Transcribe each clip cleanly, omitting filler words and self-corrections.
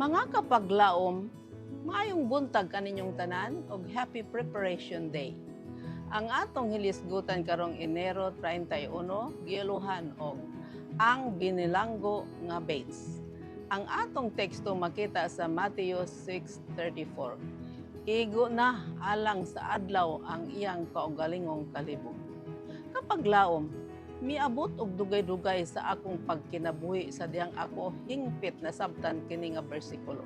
Mga kapaglaom, maayong buntag kaninyong tanan og Happy Preparation Day. Ang atong hilisgutan karong Enero 31, giiluhan og ang binilanggo nga Bates. Ang atong teksto makita sa Mateo 6:34. Igo na alang sa adlaw ang iyang kaugalingong kalibog. Kapag laom, miabot og dugay-dugay sa akong pagkinabuhi sa dihang ako hingpit na sabtan kini nga bersikulo.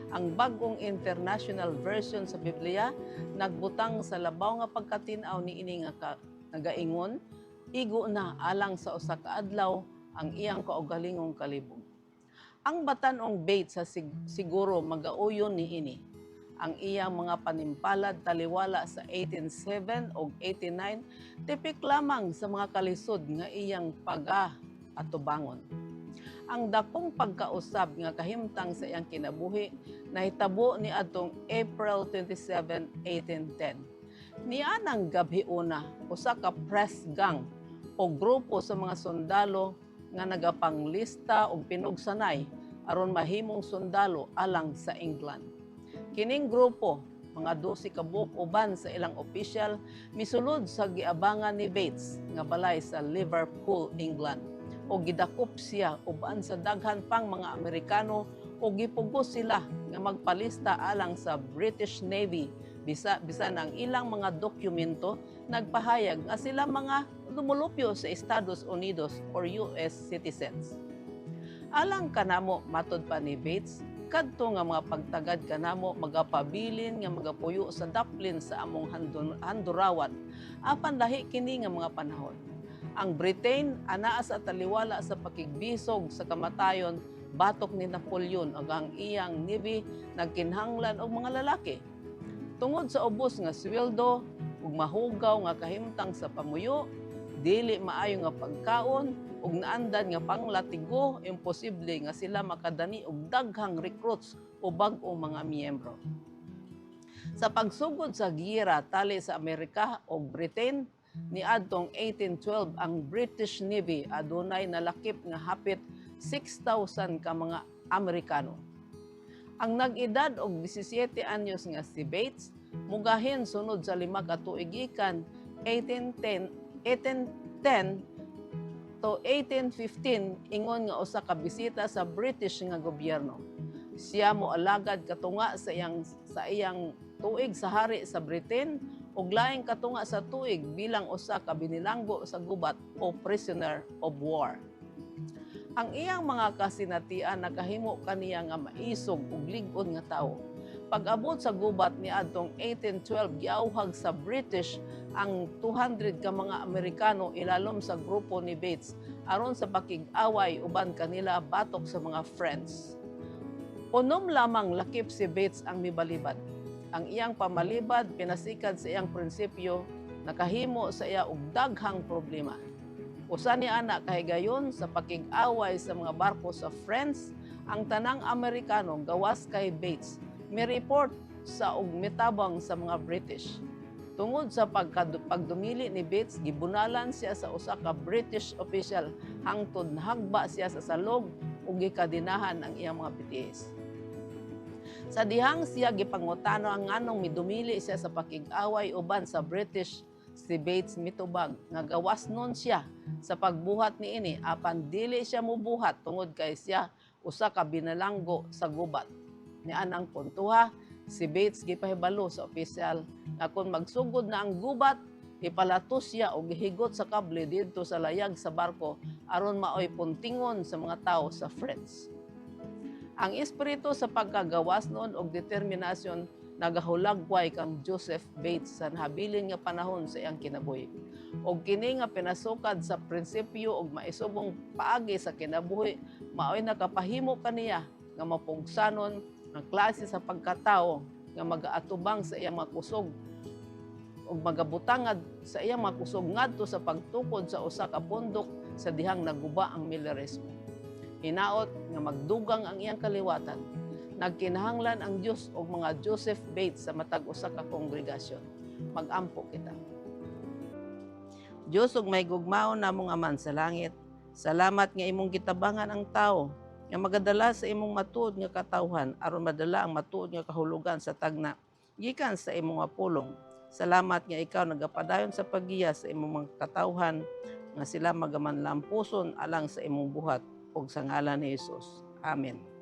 Ang bagong International Version sa Biblia nagbutang sa labaw nga pagkatin-aw niini nga nagaingon, igo na alang sa usa ka adlaw ang iyang kaugalingong kalibog. Ang batan-ong Bates sa siguro magauyon niini. Ang iyang mga panimpalad taliwala sa 1807 o 89 tipik lamang sa mga kalisod nga iyang pag-atubangon. Ang dakong pagkausab nga kahimtang sa iyang kinabuhi nahitabo ni adtong April 27, 1810. Nianang gabi una, usa ka press gang o grupo sa mga sundalo nga nagapanglista og pinugsanay aron mahimong sundalo alang sa England. Kining grupo, mga 12 ka buok uban sa ilang opisyal, misulod sa giabangan ni Bates nga balay sa Liverpool, England. O gidakop siya uban sa daghan pang mga Amerikano o gipugos sila nga magpalista alang sa British Navy bisan ang ilang mga dokumento nagpahayag nga sila mga lumulupyo sa Estados Unidos or US citizens. Alang kanamo matud pa ni Bates, kadto nga mga pagtagad kanamo magapabilin nga magapuyo sa daplin sa among handurawan apan lahi kini nga mga panahon. Ang Britain anaa sa taliwala sa pakigbisog sa kamatayon batok ni Napoleon ug ang iyang navy nagkinahanglan og mga lalaki. Tungod sa ubos nga sweldo ug mahugaw nga kahimtang sa pamuyo, dili maayo nga pagkaon ug naandan nga panglatigo, imposible nga sila makadani og daghang recruits o bag-o mga miyembro. Sa pagsugod sa giyera tali sa Amerika o Britain, niadtong 1812 ang British Navy adunay nalakip nga hapit 6,000 ka mga Amerikano. Ang nag-edad og 17 anyos nga si Bates mugahin sunod sa 5 ka tuig gikan 1810 to 1815 ingon nga usa ka bisita sa British nga gobyerno. Siya moalagad katunga sa iyang tuig sa hari sa Britain ug laing katunga sa tuig bilang usa ka binilanggo sa gubat o prisoner of war. Ang iyang mga kasinatian nakahimo kaniya nga maisog ug lig-on nga tawo. Pag-abot sa gubat ni adtong 1812 giauhag sa British ang 200 ka mga Amerikano ilalom sa grupo ni Bates aron sa pakig-away uban kanila batok sa mga Friends. Unom lamang lakip si Bates ang mibalibad. Ang iyang pamalibad pinasikad sa iyang prinsipyo nakahimo sa iya og daghang problema. Usa ni ana kahigayon sa pakig-away sa mga barko sa Friends, ang tanang Amerikano gawas kay Bates mi-report sa og mitabang sa mga British. Tungod sa pagdumili ni Bates, gibunalan siya sa usa ka British official hangtod nahagba siya sa salog ug gikadinahan ang iyang mga bitiis. Sa dihang siya gipangutano ang nganong midumili siya sa pakig-away uban sa British, si Bates mitubag nga gawas nun siya sa pagbuhat niini apan dili siya mubuhat tungod kay siya usa ka binalanggo sa gubat. Nian ang puntuha, si Bates gipahibalo sa opisyal nga kung magsugod na ang gubat, ipalatos siya o gihigot sa kable dito sa layag sa barko aron maoy puntingon sa mga tao sa Friends. Ang espiritu sa pagkagawas noon og determinasyon nagahulagway kang Joseph Bates sa nahabilin nga panahon sa iyang kinabuhi. Og kini nga pinasukad sa prinsipyo og maisubong paagi sa kinabuhi, maoy nakapahimo kaniya nga mapugsanon ng klase sa pagkatao nga mag-aatubang sa iyang mga kusog ug magabutangad sa iyang mga kusog ngadto sa pagtukod sa usa ka bundok sa dihang naguba ang militarismo. Hinaot nga magdugang ang iyang kaliwatan. Nagkinahanglan ang Dios og mga Joseph Bates sa matag usa ka kongregasyon. Mag-ampo kita. Dios ug may gugmaon namong Aman sa langit, salamat nga imong gitabangan ang tao nga magadala sa imong matuod nga katawhan aron madala ang matuod nga kahulugan sa tagna gikan sa imong nga pulong. Salamat nga ikaw nagapadayon sa paggiya sa imong mga katawhan nga sila magamanlampuson alang sa imong buhat ug sa ngalan ni Hesus. Amen.